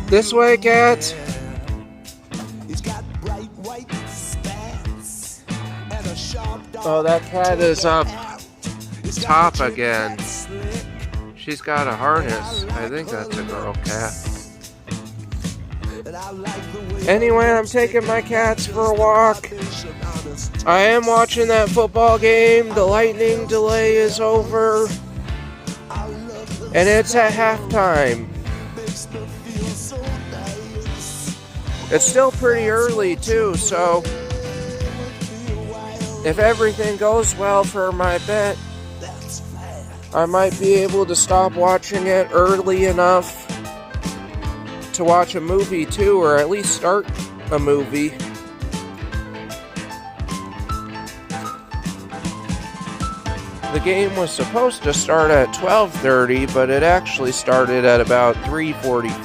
This way, cat. Oh, that cat is up top again. She's got a harness. I think that's a girl cat. Anyway, I'm taking my cats for a walk. I am watching that football game. The lightning delay is over. And it's at halftime. It's still pretty early too, so if everything goes well for my bet, I might be able to stop watching it early enough to watch a movie too, or at least start a movie. The game was supposed to start at 12:30, but it actually started at about 3:45.